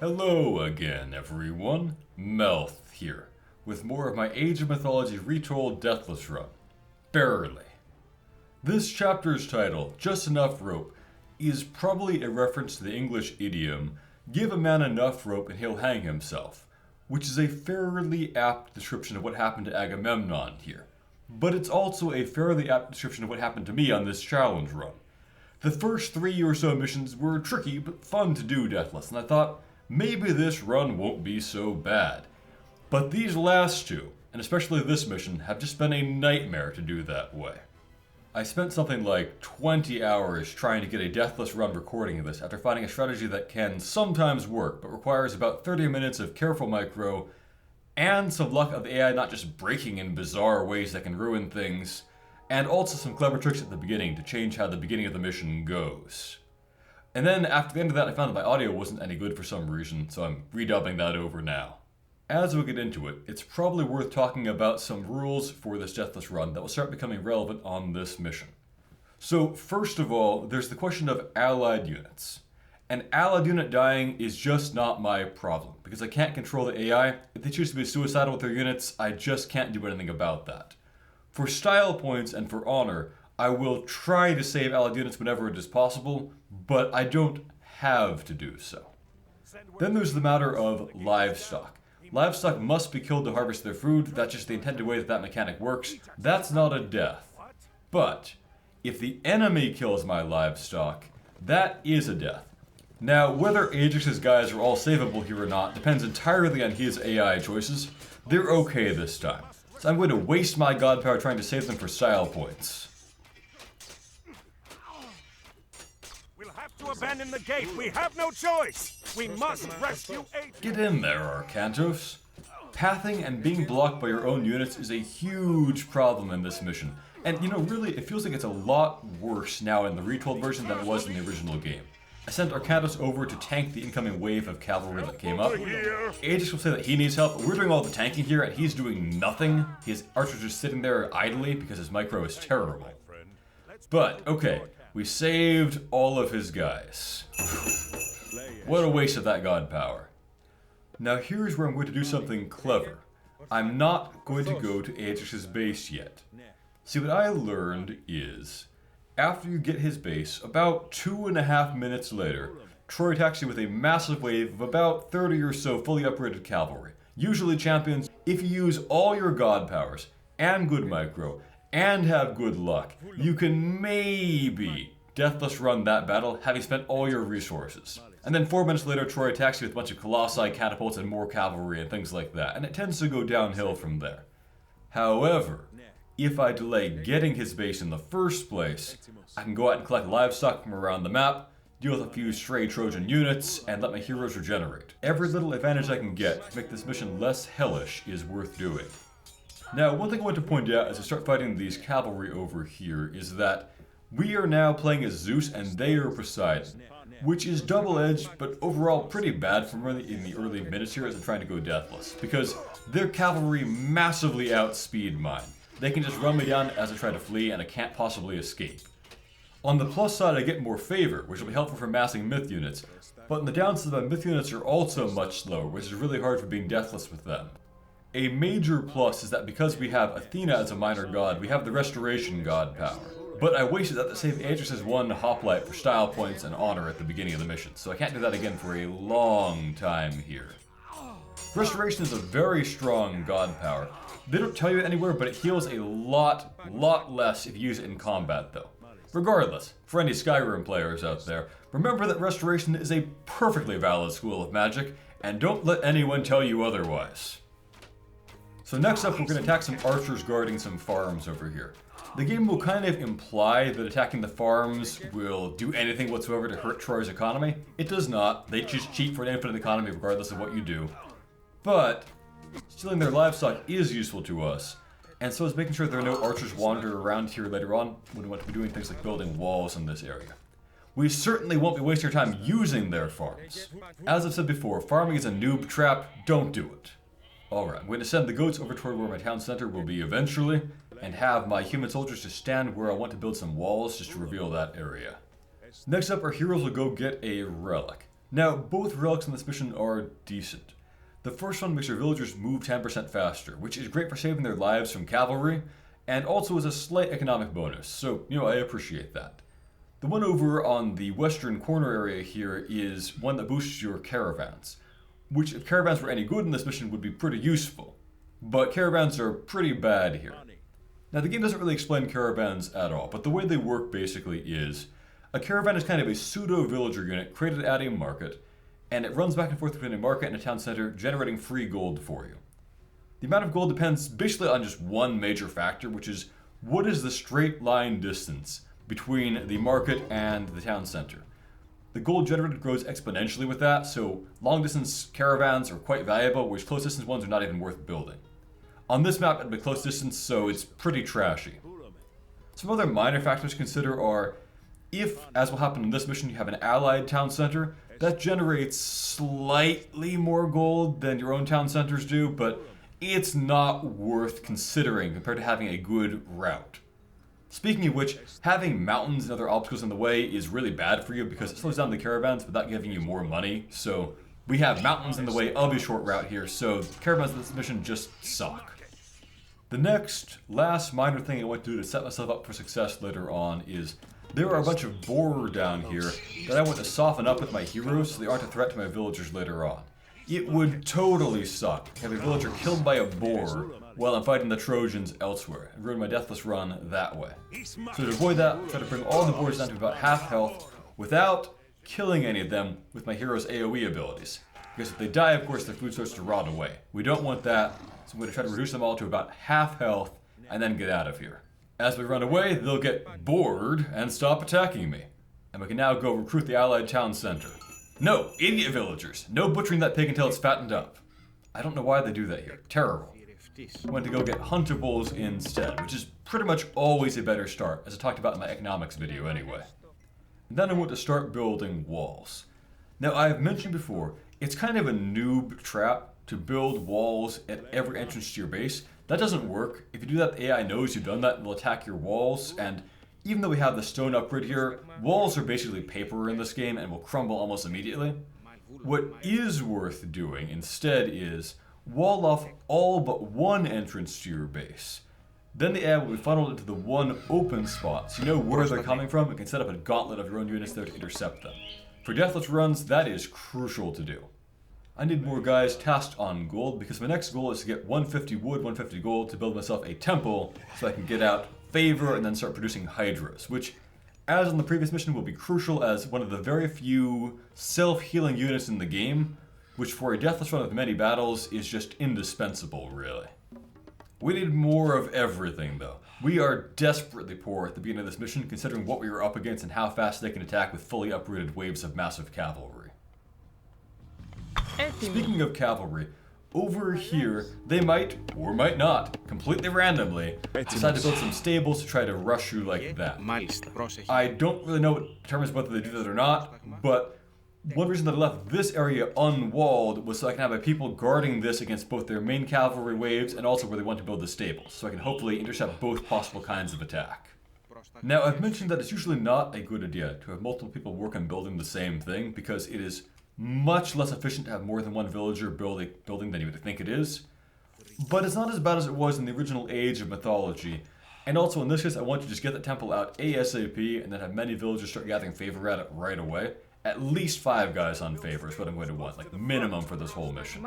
Hello again, everyone. Melth here, with more of my Age of Mythology Retold Deathless run. Barely. This chapter's title, Just Enough Rope, is probably a reference to the English idiom, give a man enough rope and he'll hang himself, which is a fairly apt description of what happened to Agamemnon here. But it's also a fairly apt description of what happened to me on this challenge run. The first 3 or so missions were tricky but fun to do Deathless, and I thought, maybe this run won't be so bad. But these last two, and especially this mission, have just been a nightmare to do that way. I spent something like 20 hours trying to get a Deathless run recording of this after finding a strategy that can sometimes work, but requires about 30 minutes of careful micro, and some luck of the AI not just breaking in bizarre ways that can ruin things, and also some clever tricks at the beginning to change how the beginning of the mission goes. And then after the end of that, I found that my audio wasn't any good for some reason, so I'm redubbing that over now. As we get into it, it's probably worth talking about some rules for this Deathless run that will start becoming relevant on this mission. So first of all, there's the question of allied units. An allied unit dying is just not my problem, because I can't control the AI. If they choose to be suicidal with their units, I just can't do anything about that. For style points and for honor, I will try to save allied units whenever it is possible, but I don't have to do so. Then there's the matter of livestock. Livestock must be killed to harvest their food. That's just the intended way that mechanic works. That's not a death. But if the enemy kills my livestock, that is a death. Now, whether Ajax's guys are all savable here or not depends entirely on his AI choices. They're okay this time, so I'm going to waste my god power trying to save them for style points. To abandon the gate. We have no choice. We must rescue Ajax. Get in there, Arcantos. Pathing and being blocked by your own units is a huge problem in this mission. And you know, really, it feels like it's a lot worse now in the retold version than it was in the original game. I sent Arcantos over to tank the incoming wave of cavalry that came up. Ajax will say that he needs help, but we're doing all the tanking here and he's doing nothing. His archers are just sitting there idly because his micro is terrible. But, okay. We saved all of his guys. What a waste of that god power. Now here's where I'm going to do something clever. I'm not going to go to Ajax's base yet. See, what I learned is, after you get his base, about 2.5 minutes later, Troy attacks you with a massive wave of about 30 or so fully upgraded cavalry. Usually champions, if you use all your god powers, and good micro, and have good luck, you can maybe Deathless run that battle having spent all your resources. And then 4 minutes later, Troy attacks you with a bunch of colossi, catapults, and more cavalry and things like that, and it tends to go downhill from there. However, if I delay getting his base in the first place, I can go out and collect livestock from around the map, deal with a few stray Trojan units, and let my heroes regenerate. Every little advantage I can get to make this mission less hellish is worth doing. Now, one thing I want to point out as I start fighting these cavalry over here is that we are now playing as Zeus and they are Poseidon, which is double-edged, but overall pretty bad for me in the early minutes here as I'm trying to go Deathless, because their cavalry massively outspeed mine. They can just run me down as I try to flee and I can't possibly escape. On the plus side, I get more favor, which will be helpful for massing myth units, but on the downside, my myth units are also much slower, which is really hard for being Deathless with them. A major plus is that because we have Athena as a minor god, we have the Restoration god power. But I wasted that to save Ajax's one hoplite for style points and honor at the beginning of the mission, so I can't do that again for a long time here. Restoration is a very strong god power. They don't tell you anywhere, but it heals a lot less if you use it in combat though. Regardless, for any Skyrim players out there, remember that Restoration is a perfectly valid school of magic, and don't let anyone tell you otherwise. So next up, we're going to attack some archers guarding some farms over here. The game will kind of imply that attacking the farms will do anything whatsoever to hurt Troy's economy. It does not. They just cheat for an infinite economy regardless of what you do. But stealing their livestock is useful to us, and so is making sure there are no archers wander around here later on when we want to be doing things like building walls in this area. We certainly won't be wasting our time using their farms. As I've said before, farming is a noob trap. Don't do it. Alright, I'm going to send the goats over toward where my town center will be eventually, and have my human soldiers just stand where I want to build some walls just to reveal that area. Next up, our heroes will go get a relic. Now, both relics on this mission are decent. The first one makes your villagers move 10% faster, which is great for saving their lives from cavalry, and also is a slight economic bonus, so, I appreciate that. The one over on the western corner area here is one that boosts your caravans, which if caravans were any good in this mission would be pretty useful. But caravans are pretty bad here. Now the game doesn't really explain caravans at all, but the way they work basically is, a caravan is kind of a pseudo-villager unit created at a market, and it runs back and forth between a market and a town center, generating free gold for you. The amount of gold depends basically on just one major factor, which is what is the straight line distance between the market and the town center. The gold generated grows exponentially with that, so long distance caravans are quite valuable, whereas close distance ones are not even worth building. On this map it'd be close distance, so it's pretty trashy. Some other minor factors to consider are, if, as will happen in this mission, you have an allied town center, that generates slightly more gold than your own town centers do, but it's not worth considering compared to having a good route. Speaking of which, having mountains and other obstacles in the way is really bad for you because it slows down the caravans without giving you more money, so we have mountains in the way of a short route here, so caravans in this mission just suck. The last minor thing I want to do to set myself up for success later on is there are a bunch of boar down here that I want to soften up with my heroes so they aren't a threat to my villagers later on. It would totally suck to have a villager killed by a boar while I'm fighting the Trojans elsewhere, and ruin my Deathless run that way. So to avoid that, I'll try to bring all the boars down to about half health without killing any of them with my hero's AoE abilities. Because if they die, of course, their food starts to rot away. We don't want that, so I'm going to try to reduce them all to about half health and then get out of here. As we run away, they'll get bored and stop attacking me. And we can now go recruit the allied town center. No, idiot villagers! No butchering that pig until it's fattened up. I don't know why they do that here. Terrible. I went to go get huntables instead, which is pretty much always a better start, as I talked about in my economics video anyway. And then I went to start building walls. Now, I've mentioned before, it's kind of a noob trap to build walls at every entrance to your base. That doesn't work. If you do that, the AI knows you've done that and will attack your walls, and even though we have the stone upgrade here, walls are basically paper in this game and will crumble almost immediately. What is worth doing instead is wall off all but one entrance to your base. Then the AI will be funneled into the one open spot, so you know where they're coming from and can set up a gauntlet of your own units there to intercept them. For Deathless runs, that is crucial to do. I need more guys tasked on gold because my next goal is to get 150 wood, 150 gold to build myself a temple so I can get out favor and then start producing Hydras, which, as on the previous mission, will be crucial as one of the very few self-healing units in the game, which for a Deathless run of many battles is just indispensable, really. We need more of everything, though. We are desperately poor at the beginning of this mission, considering what we are up against and how fast they can attack with fully uprooted waves of massive cavalry. Speaking of cavalry, over here, they might, or might not, completely randomly, decide to build some stables to try to rush you like that. I don't really know what determines whether they do that or not, but one reason that I left this area unwalled was so I can have my people guarding this against both their main cavalry waves and also where they want to build the stables, so I can hopefully intercept both possible kinds of attack. Now, I've mentioned that it's usually not a good idea to have multiple people work on building the same thing because it is much less efficient to have more than one villager build a building than you would think it is. But it's not as bad as it was in the original Age of Mythology. And also in this case, I want to just get the temple out ASAP and then have many villagers start gathering favor at it right away. At least 5 guys on favor is what I'm going to want, like the minimum for this whole mission.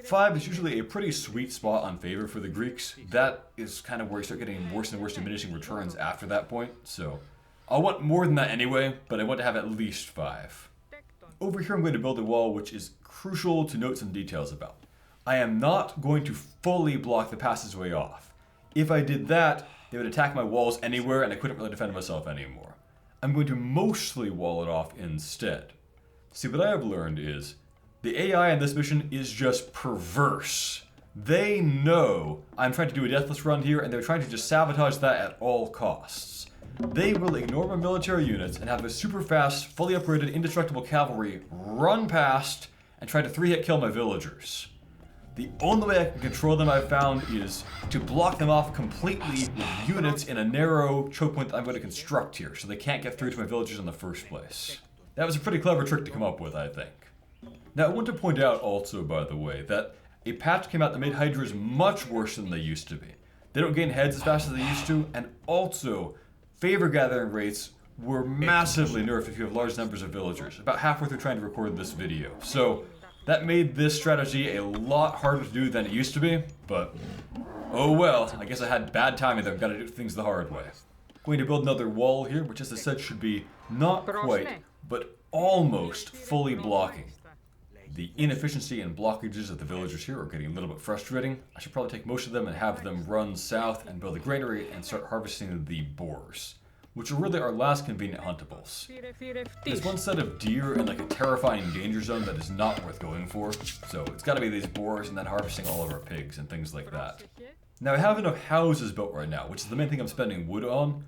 5 is usually a pretty sweet spot on favor for the Greeks. That is kind of where you start getting worse and worse diminishing returns after that point, so I'll want more than that anyway, but I want to have at least 5. Over here I'm going to build a wall which is crucial to note some details about. I am not going to fully block the passageway off. If I did that, they would attack my walls anywhere and I couldn't really defend myself anymore. I'm going to mostly wall it off instead. See, what I have learned is the AI in this mission is just perverse. They know I'm trying to do a Deathless run here and they're trying to just sabotage that at all costs. They will ignore my military units and have a super fast, fully upgraded, indestructible cavalry run past and try to 3-hit kill my villagers. The only way I can control them, I've found, is to block them off completely with units in a narrow choke point that I'm going to construct here, so they can't get through to my villagers in the first place. That was a pretty clever trick to come up with, I think. Now, I want to point out also, by the way, that a patch came out that made Hydras much worse than they used to be. They don't gain heads as fast as they used to, and also, favor gathering rates were massively nerfed if you have large numbers of villagers, about halfway through trying to record this video. So, that made this strategy a lot harder to do than it used to be, but oh well, I guess I had bad timing that I've got to do things the hard way. Going to build another wall here, which as I said should be not quite, but almost fully blocking. The inefficiency and blockages of the villagers here are getting a little bit frustrating. I should probably take most of them and have them run south and build a granary and start harvesting the boars, which are really our last convenient huntables. There's one set of deer in like a terrifying danger zone that is not worth going for, so it's gotta be these boars and then harvesting all of our pigs and things like that. Now I have enough houses built right now, which is the main thing I'm spending wood on,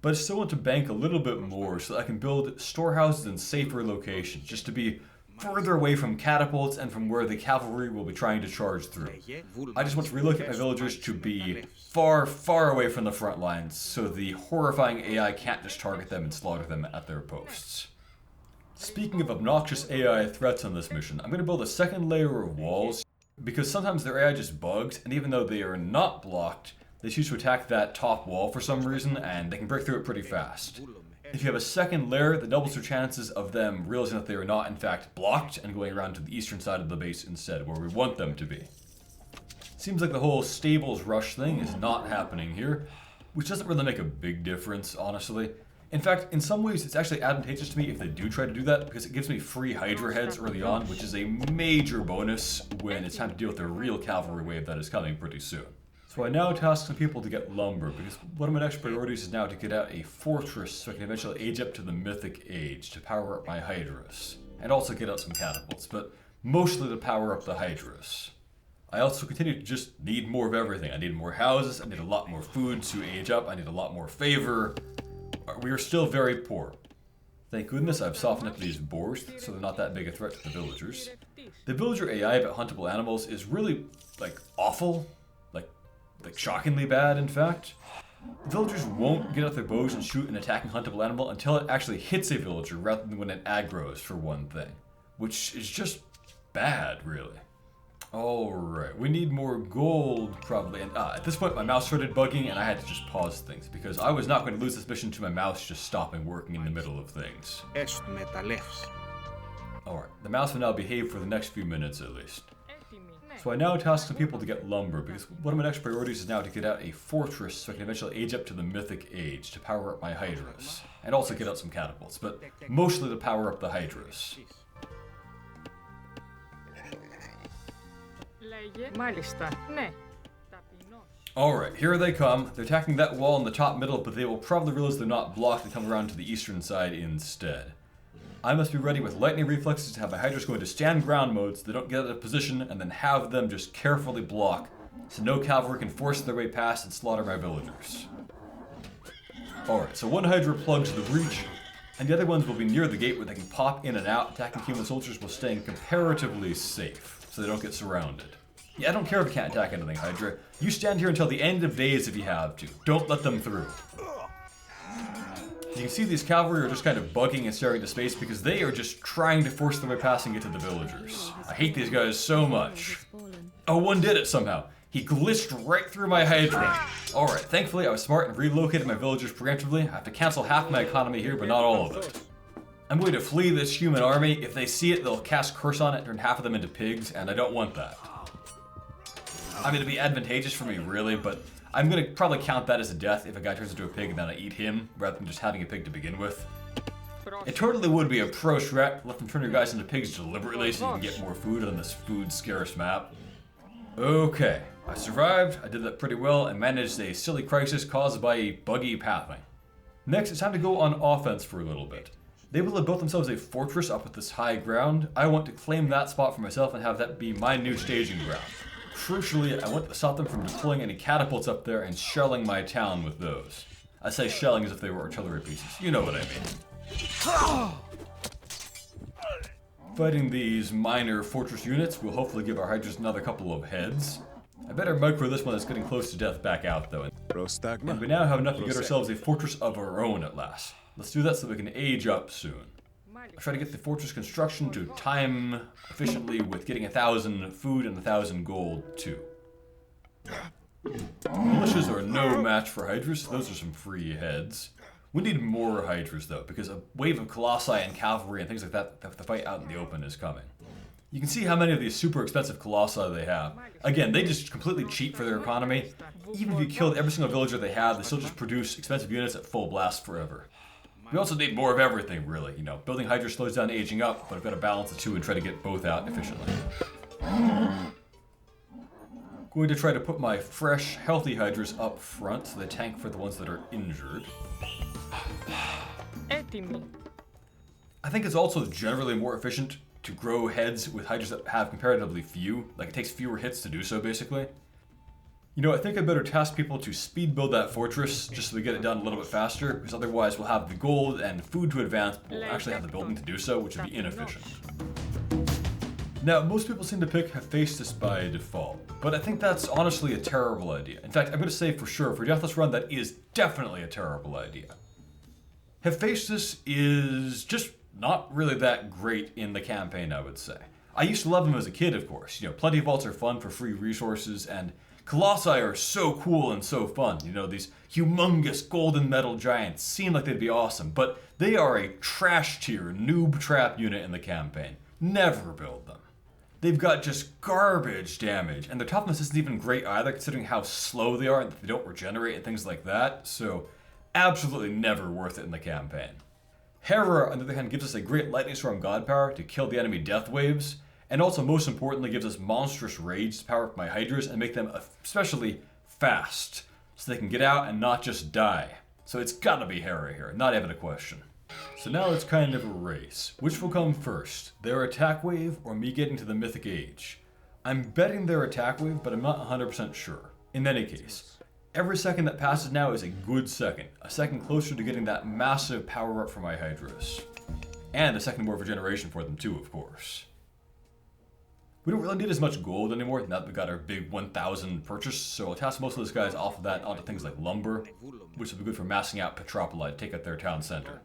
but I still want to bank a little bit more so that I can build storehouses in safer locations, just to be further away from catapults and from where the cavalry will be trying to charge through. I just want to relocate my villagers to be far, far away from the front lines so the horrifying AI can't just target them and slaughter them at their posts. Speaking of obnoxious AI threats on this mission, I'm going to build a second layer of walls because sometimes their AI just bugs, and even though they are not blocked, they choose to attack that top wall for some reason and they can break through it pretty fast. If you have a second layer, that doubles your chances of them realizing that they are not in fact blocked and going around to the eastern side of the base instead, where we want them to be. Seems like the whole stables rush thing is not happening here, which doesn't really make a big difference, honestly. In fact, in some ways it's actually advantageous to me if they do try to do that, because it gives me free Hydra heads early on, which is a major bonus when it's time to deal with the real cavalry wave that is coming pretty soon. So I now task some people to get lumber, because one of my next priorities is now to get out a fortress so I can eventually age up to the Mythic Age to power up my Hydras. And also get out some catapults, but mostly to power up the Hydras. I also continue to just need more of everything. I need more houses, I need a lot more food to age up, I need a lot more favor. We are still very poor. Thank goodness I've softened up these boars so they're not that big a threat to the villagers. The villager AI about huntable animals is really, awful. Like shockingly bad, in fact. Villagers won't get out their bows and shoot an attacking huntable animal until it actually hits a villager rather than when it aggroes, for one thing. Which is just bad, really. Alright, we need more gold, probably. And at this point my mouse started bugging and I had to just pause things, because I was not going to lose this mission to my mouse just stopping working in the middle of things. Alright, the mouse will now behave for the next few minutes at least. So I now task some people to get lumber, because one of my next priorities is now to get out a fortress so I can eventually age up to the Mythic Age to power up my Hydras. And also get out some catapults, but mostly to power up the Hydras. Alright, here they come. They're attacking that wall in the top middle, but they will probably realize they're not blocked and come around to the eastern side instead. I must be ready with lightning reflexes to have my Hydras go into stand ground mode so they don't get out of position, and then have them just carefully block so no cavalry can force their way past and slaughter my villagers. Alright, so one Hydra plugs the breach, and the other ones will be near the gate where they can pop in and out, attacking human soldiers while staying comparatively safe so they don't get surrounded. Yeah, I don't care if you can't attack anything, Hydra. You stand here until the end of days if you have to. Don't let them through. You can see these cavalry are just kind of bugging and staring into space because they are just trying to force their way past and get to the villagers. I hate these guys so much. Oh, one did it somehow. He glitched right through my Hydra. Alright, thankfully I was smart and relocated my villagers preemptively. I have to cancel half my economy here, but not all of it. I'm going to flee this human army. If they see it, they'll cast curse on it, turn half of them into pigs, and I don't want that. I mean, it'd be advantageous for me, really, but I'm gonna probably count that as a death if a guy turns into a pig and then I eat him, rather than just having a pig to begin with. It totally would be a pro strat, let them turn your guys into pigs deliberately so you can get more food on this food scarce map. Okay, I survived, I did that pretty well, and managed a silly crisis caused by a buggy pathing. Next, it's time to go on offense for a little bit. They will have built themselves a fortress up at this high ground. I want to claim that spot for myself and have that be my new staging ground. Crucially, I want to stop them from deploying any catapults up there and shelling my town with those. I say shelling as if they were artillery pieces. You know what I mean. Fighting these minor fortress units will hopefully give our Hydras another couple of heads. I better micro this one that's getting close to death back out though. And we now have enough to get ourselves a fortress of our own at last. Let's do that so we can age up soon. I'll try to get the fortress construction to time efficiently with getting 1,000 food and 1,000 gold too. Militias are no match for Hydras, so those are some free heads. We need more Hydras though, because a wave of Colossi and Cavalry and things like that, the fight out in the open is coming. You can see how many of these super expensive Colossi they have. Again, they just completely cheat for their economy. Even if you killed every single villager they have, they still just produce expensive units at full blast forever. We also need more of everything, really. You know, building Hydra slows down aging up, but I've got to balance the two and try to get both out efficiently. Going to try to put my fresh, healthy Hydras up front so they tank for the ones that are injured. I think it's also generally more efficient to grow heads with Hydras that have comparatively few. Like, it takes fewer hits to do so, basically. You know, I think I better task people to speed build that fortress just so we get it done a little bit faster, because otherwise we'll have the gold and food to advance, but we'll actually have the building to do so, which would be inefficient. Now, most people seem to pick Hephaestus by default, but I think that's honestly a terrible idea. In fact, I'm going to say for sure, for Deathless run, that is definitely a terrible idea. Hephaestus is just not really that great in the campaign, I would say. I used to love him as a kid, of course. You know, plenty of vaults are fun for free resources, and Colossi are so cool and so fun. You know, these humongous golden metal giants seem like they'd be awesome, but they are a trash tier noob trap unit in the campaign. Never build them. They've got just garbage damage, and their toughness isn't even great either, considering how slow they are and that they don't regenerate and things like that, so absolutely never worth it in the campaign. Hera, on the other hand, gives us a great lightning storm god power to kill the enemy death waves, and also most importantly gives us monstrous rage to power up my Hydras and make them especially fast, so they can get out and not just die. So it's gotta be Hera here, not even a question. So now it's kind of a race. Which will come first, their attack wave or me getting to the Mythic Age? I'm betting their attack wave, but I'm not 100% sure. In any case, every second that passes now is a good second. A second closer to getting that massive power up for my Hydras. And a second more regeneration for them too, of course. We don't really need as much gold anymore now that we got our big 1,000 purchase, so I'll task most of those guys off of that onto things like lumber, which will be good for massing out Petropoli to take out their town center.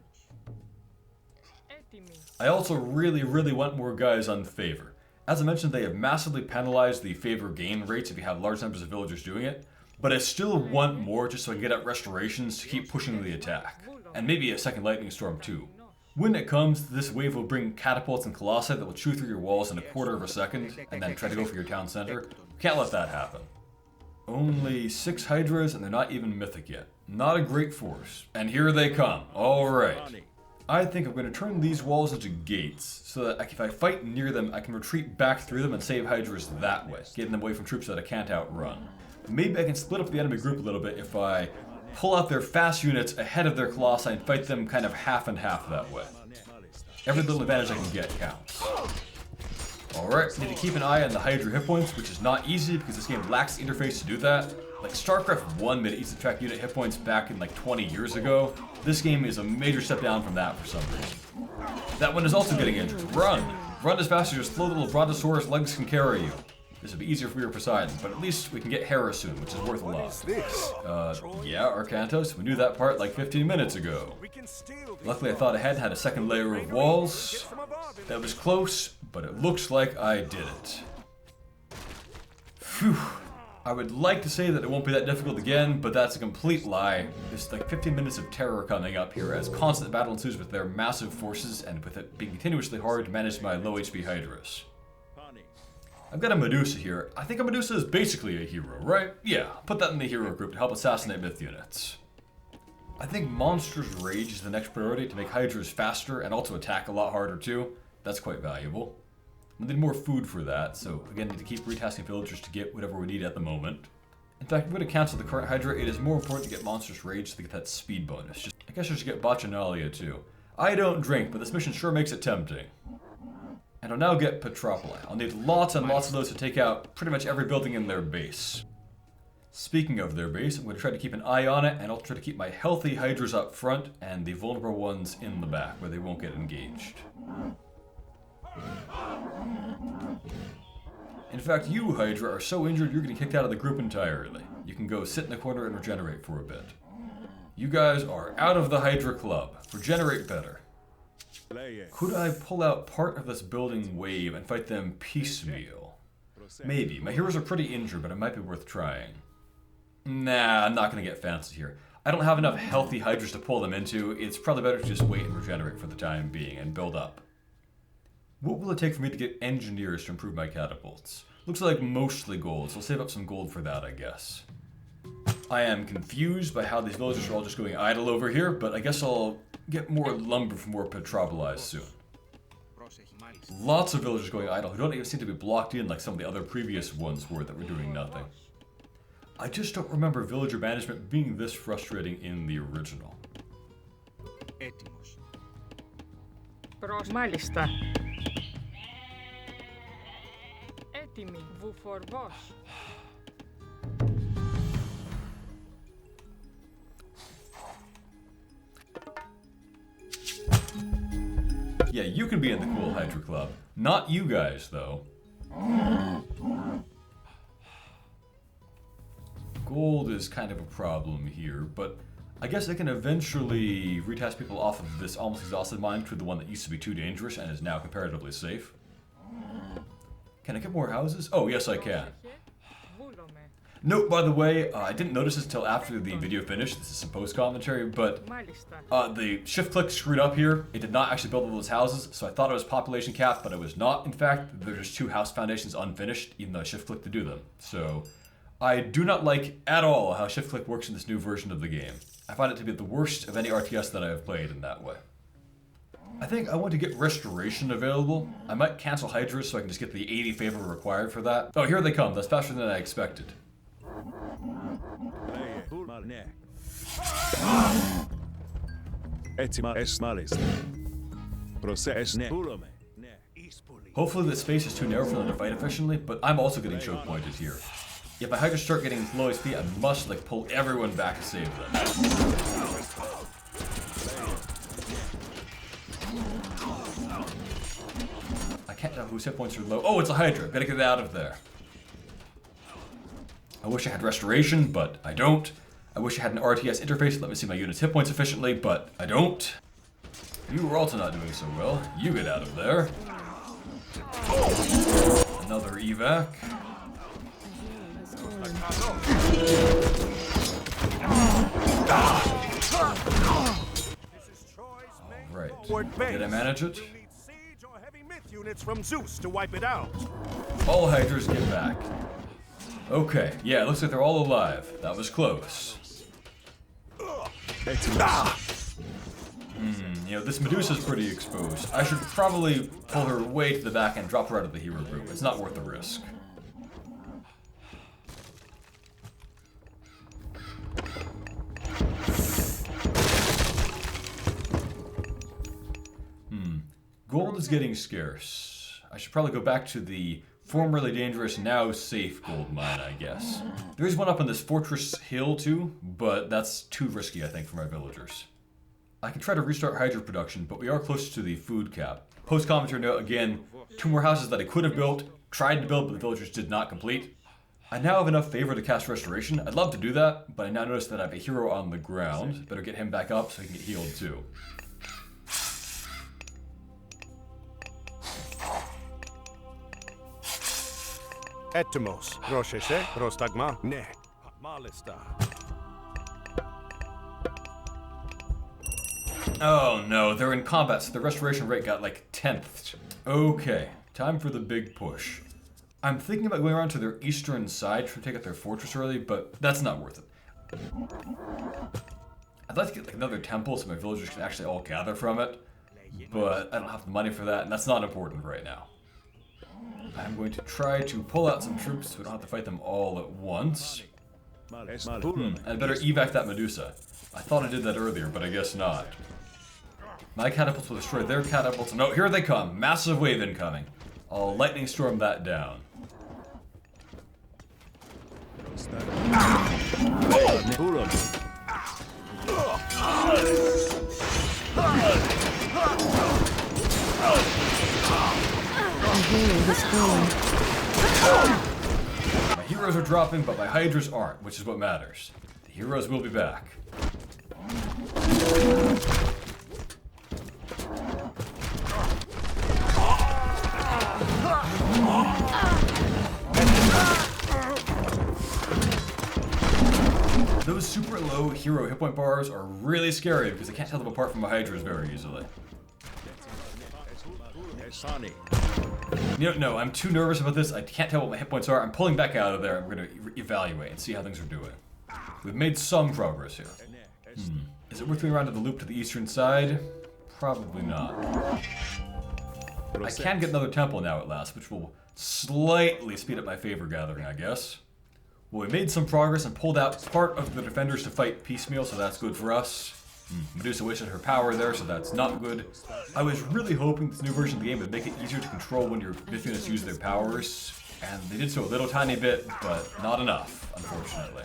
I also really want more guys on favor. As I mentioned, they have massively penalized the favor gain rates if you have large numbers of villagers doing it, but I still want more just so I can get out restorations to keep pushing the attack. And maybe a second lightning storm too. When it comes, this wave will bring catapults and colossi that will chew through your walls in a quarter of a second, and then try to go for your town center. Can't let that happen. Only 6 Hydras, and they're not even mythic yet. Not a great force. And here they come. Alright. I think I'm going to turn these walls into gates, so that if I fight near them, I can retreat back through them and save Hydras that way, getting them away from troops that I can't outrun. Maybe I can split up the enemy group a little bit if I pull out their fast units ahead of their colossi and fight them kind of half and half that way. Every little advantage I can get counts. Alright, need to keep an eye on the Hydra hit points, which is not easy because this game lacks the interface to do that. Like StarCraft 1 made it easy to track unit hit points back in like 20 years ago. This game is a major step down from that for some reason. That one is also getting injured. Run! Run as fast as your slow little Brontosaurus legs can carry you. This would be easier if we were Poseidon, but at least we can get Hera soon, which is worth a lot. Yeah, Arcantos, we knew that part like 15 minutes ago. Luckily I thought ahead and had a second layer of walls. That was close, but it looks like I did it. Phew. I would like to say that it won't be that difficult again, but that's a complete lie. There's like 15 minutes of terror coming up here as constant battle ensues with their massive forces and with it being continuously hard to manage my low HP Hydras. I've got a Medusa here. I think a Medusa is basically a hero, right? Yeah, put that in the hero group to help assassinate myth units. I think Monstrous Rage is the next priority to make Hydras faster and also attack a lot harder too. That's quite valuable. We need more food for that, so again, need to keep retasking villagers to get whatever we need at the moment. In fact, I'm going to cancel the current Hydra. It is more important to get Monstrous Rage to get that speed bonus. I guess I should get Bacchanalia too. I don't drink, but this mission sure makes it tempting. And I'll now get Petropoli. I'll need lots and lots of those to take out pretty much every building in their base. Speaking of their base, I'm going to try to keep an eye on it, and I'll try to keep my healthy Hydras up front and the vulnerable ones in the back where they won't get engaged. In fact, you, Hydra, are so injured you're getting kicked out of the group entirely. You can go sit in the corner and regenerate for a bit. You guys are out of the Hydra club. Regenerate better. Could I pull out part of this building wave and fight them piecemeal? Maybe. My heroes are pretty injured, but it might be worth trying. Nah, I'm not gonna get fancy here. I don't have enough healthy Hydras to pull them into. It's probably better to just wait and regenerate for the time being and build up. What will it take for me to get engineers to improve my catapults? Looks like mostly gold, so I'll save up some gold for that, I guess. I am confused by how these villagers are all just going idle over here, but I guess I'll get more lumber from more Petropolized soon. Lots of villagers going idle who don't even seem to be blocked in like some of the other previous ones were that were doing nothing. I just don't remember villager management being this frustrating in the original. Μάλιστα. Έτοιμοι. Βουφορβός. Yeah, you can be in the cool Hydra Club. Not you guys, though. Gold is kind of a problem here, but I guess I can eventually retask people off of this almost exhausted mine to the one that used to be too dangerous and is now comparatively safe. Can I get more houses? Oh, yes I can. Note, by the way, I didn't notice this until after the video finished. This is some post-commentary, but the shift click screwed up here. It did not actually build all those houses, so I thought it was population cap, but it was not. In fact, there's just 2 house foundations unfinished, even though I shift clicked to do them. So I do not like at all how shift click works in this new version of the game. I find it to be the worst of any RTS that I have played in that way. I think I want to get restoration available. I might cancel Hydra so I can just get the 80 favor required for that. Oh, here they come. That's faster than I expected. Hopefully this space is too narrow for them to fight efficiently, but I'm also getting choke pointed here. If my Hydra start getting low HP, I must pull everyone back to save them. I can't tell whose hit points are low. Oh, it's a Hydra. Gotta get out of there. I wish I had restoration, but I don't. I wish I had an RTS interface to let me see my unit's hit points efficiently, but I don't. You are also not doing so well. You get out of there. Another evac. Alright. Did I manage it? Units from Zeus to wipe it out. All Hydras get back. Okay, yeah, it looks like they're all alive. That was close. You know, this Medusa's pretty exposed. I should probably pull her way to the back and drop her out of the hero group. It's not worth the risk. Gold is getting scarce. I should probably go back to the formerly dangerous, now safe gold mine, I guess. There is one up on this fortress hill too, but that's too risky, I think, for my villagers. I can try to restart Hydra production, but we are close to the food cap. Post-commentary note, again, 2 more houses that I could have built, tried to build, but the villagers did not complete. I now have enough favor to cast restoration. I'd love to do that, but I now notice that I have a hero on the ground. Better get him back up so he can get healed too. Etymos, Rosheshe, Rostagma, Ne, Malista. Oh no, they're in combat, so the restoration rate got 10th. Okay, time for the big push. I'm thinking about going around to their eastern side to take out their fortress early, but that's not worth it. I'd like to get another temple so my villagers can actually all gather from it, but I don't have the money for that, and that's not important right now. I'm going to try to pull out some troops so we don't have to fight them all at once. I'd better evac that Medusa. I thought I did that earlier, but I guess not. My catapults will destroy their catapults. No, here they come. Massive wave incoming. I'll lightning storm that down. My heroes are dropping, but my Hydras aren't, which is what matters. The heroes will be back. Those super low hero hit point bars are really scary because I can't tell them apart from my Hydras very easily. No, I'm too nervous about this. I can't tell what my hit points are. I'm pulling back out of there. I'm going to evaluate and see how things are doing. We've made some progress here. Is it worth going around to the loop to the eastern side? Probably not. I can get another temple now at last, which will slightly speed up my favor gathering, I guess. Well, we made some progress and pulled out part of the defenders to fight piecemeal, so that's good for us. Medusa wasted her power there, so that's not good. I was really hoping this new version of the game would make it easier to control when your myth units use their powers, and they did so a little tiny bit, but not enough, unfortunately.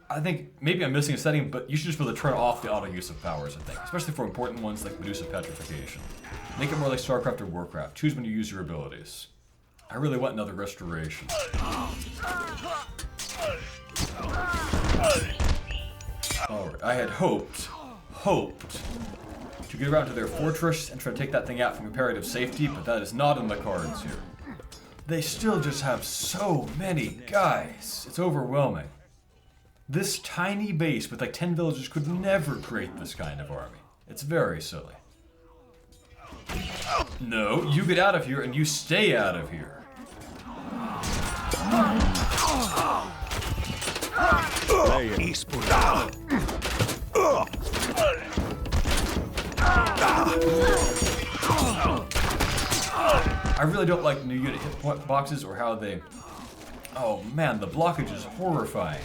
I think maybe I'm missing a setting, but you should just be able to turn off the auto use of powers, I think, especially for important ones like Medusa Petrification. Make it more like StarCraft or Warcraft. Choose when you use your abilities. I really want another restoration. Alright, I had hoped to get around to their fortress and try to take that thing out from comparative safety, but that is not in the cards here. They still just have so many guys. It's overwhelming. This tiny base with like 10 villagers could never create this kind of army. It's very silly. No, you get out of here and you stay out of here. I really don't like the new unit hit boxes or how they... Oh man, the blockage is horrifying.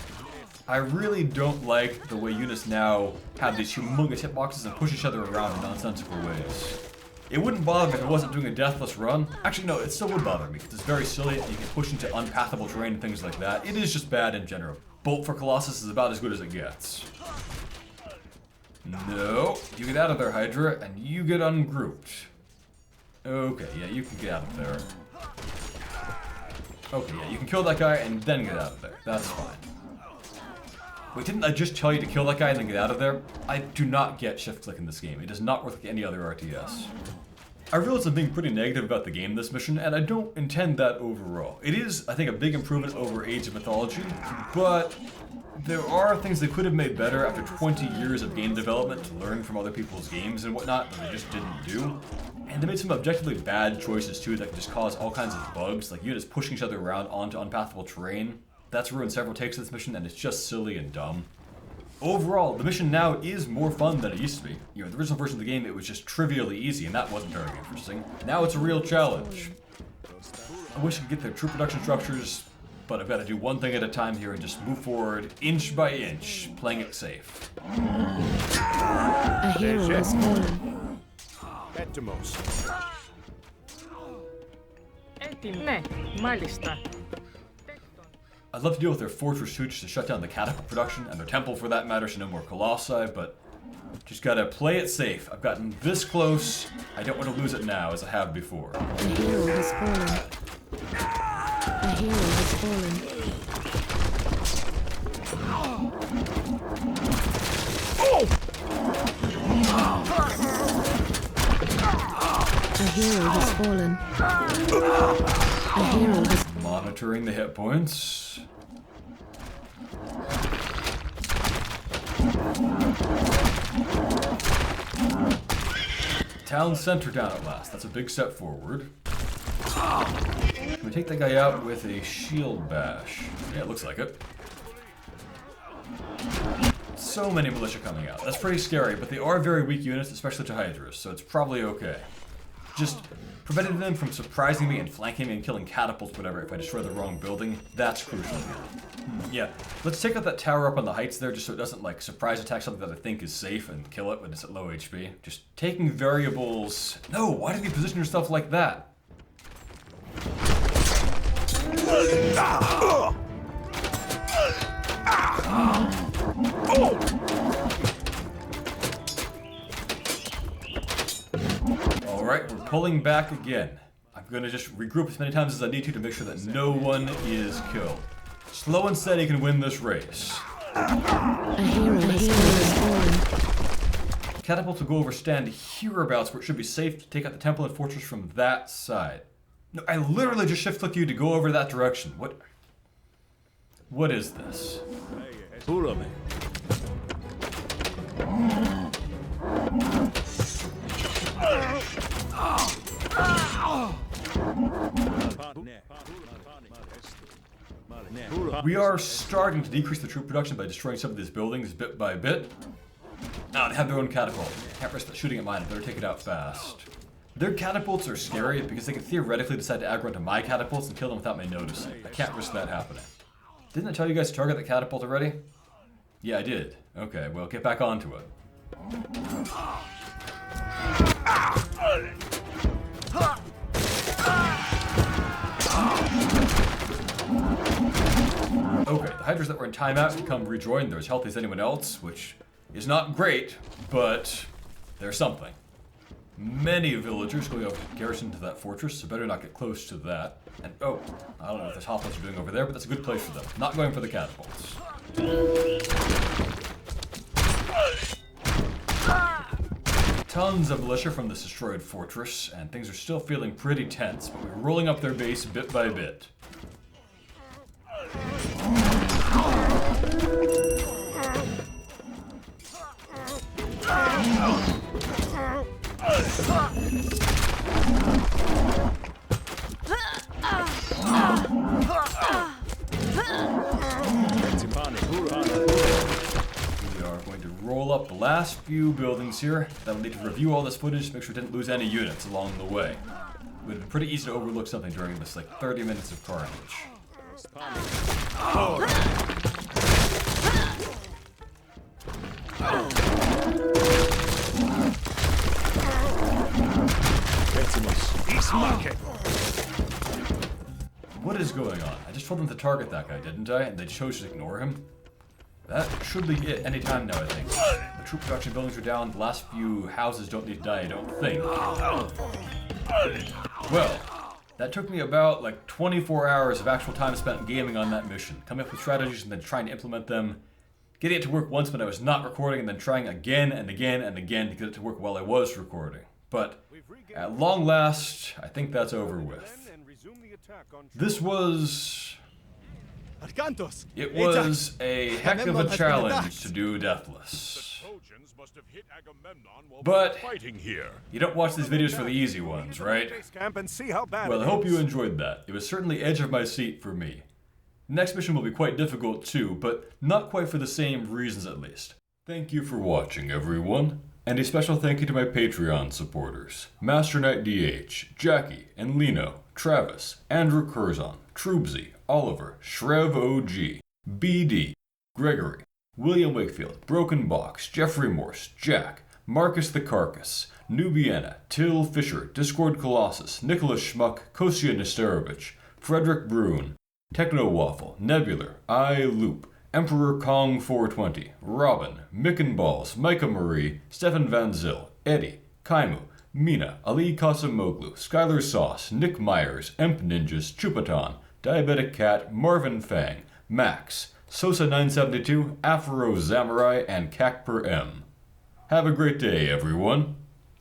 I really don't like the way units now have these humongous hitboxes and push each other around in nonsensical ways. It wouldn't bother me if I wasn't doing a Deathless run. Actually, no, it still would bother me because it's very silly and you can push into unpathable terrain and things like that. It is just bad in general. Bolt for Colossus is about as good as it gets. No, you get out of there, Hydra, and you get ungrouped. Okay, yeah, you can get out of there. Okay, yeah, you can kill that guy and then get out of there. That's fine. Wait, didn't I just tell you to kill that guy and then get out of there? I do not get shift click in this game. It does not work like any other RTS. I realize I'm being pretty negative about the game this mission, and I don't intend that overall. It is, I think, a big improvement over Age of Mythology, but there are things they could have made better after 20 years of game development to learn from other people's games and whatnot that they just didn't do. And they made some objectively bad choices too that could just cause all kinds of bugs, like units pushing each other around onto unpathable terrain. That's ruined several takes of this mission, and it's just silly and dumb. Overall, the mission now is more fun than it used to be. You know, the original version of the game, it was just trivially easy, and that wasn't very interesting. Now it's a real challenge. I wish I could get their troop production structures, but I've got to do one thing at a time here and just move forward inch by inch, playing it safe. A hero has fallen. Ναι, μάλιστα. I'd love to deal with their fortress too, just to shut down the catapult production, and their temple for that matter, so no more colossi, but just gotta play it safe. I've gotten this close, I don't want to lose it now as I have before. A hero has fallen. A hero has fallen. A hero has fallen. A hero has... Monitoring the hit points. Town center down at last. That's a big step forward. Can we take that guy out with a shield bash? Yeah, it looks like it. So many militia coming out. That's pretty scary, but they are very weak units, especially to Hydras, so it's probably okay. Just preventing them from surprising me and flanking me and killing catapults, whatever, if I destroy the wrong building. That's crucial here. Yeah, let's take out that tower up on the heights there just so it doesn't, like, surprise attack something that I think is safe and kill it when it's at low HP. Just taking variables... No, why did you position yourself like that? Alright, we're pulling back again. I'm gonna just regroup as many times as I need to make sure that no one is killed. Slow and steady can win this race. A hero has fallen. Catapults will go over stand hereabouts where it should be safe to take out the temple and fortress from that side. No, I literally just shift-click you to go over that direction. What is this? We are starting to decrease the troop production by destroying some of these buildings bit by bit. Now they have their own catapult. Can't risk shooting at mine. I better take it out fast. Their catapults are scary because they can theoretically decide to aggro into my catapults and kill them without me noticing. I can't risk that happening. Didn't I tell you guys to target the catapult already? Yeah, I did. Okay, well, get back onto it. Okay, the Hydras that were in timeout can come rejoin. They're as healthy as anyone else, which is not great, but they're something. Many villagers going up to garrison to that fortress, so better not get close to that. And oh, I don't know what the hoplites are doing over there, but that's a good place for them. Not going for the catapults. Tons of militia from this destroyed fortress, and things are still feeling pretty tense, but we're rolling up their base bit by bit. We are going to roll up the last few buildings here. That'll need to review all this footage to make sure we didn't lose any units along the way. It would have been pretty easy to overlook something during this, like 30 minutes of carnage. What is going on? I just told them to target that guy, didn't I? And they chose to ignore him? That should be it any time now, I think. The troop production buildings are down, the last few houses don't need to die, I don't think. Well, that took me about like 24 hours of actual time spent gaming on that mission, coming up with strategies and then trying to implement them, getting it to work once when I was not recording, and then trying again and again and again to get it to work while I was recording. But at long last, I think that's over with. This was... It was a heck of a challenge to do Deathless. But you don't watch these videos for the easy ones, right? Well, I hope you enjoyed that. It was certainly edge of my seat for me. The next mission will be quite difficult too, but not quite for the same reasons at least. Thank you for watching, everyone. And a special thank you to my Patreon supporters. Master Knight DH, Jackie and Lino, Travis, Andrew Curzon, Troobsy, Oliver, Shrev OG, BD, Gregory, William Wakefield, Broken Box, Jeffrey Morse, Jack, Marcus the Carcass, Nubiana, Till Fisher, Discord Colossus, Nicholas Schmuck, Kosia Nesterovich, Frederick Brune, Techno Waffle, Nebular, I Loop, Emperor Kong 420, Robin, Micken Balls, Micah Marie, Stefan Van Zyl, Eddie, Kaimu, Mina, Ali Kasamoglu, Skylar Sauce, Nick Myers, Emp Ninjas, Chupaton, Diabetic Cat, Marvin Fang, Max, Sosa 972, Afro Samurai, and Cac per M. Have a great day, everyone.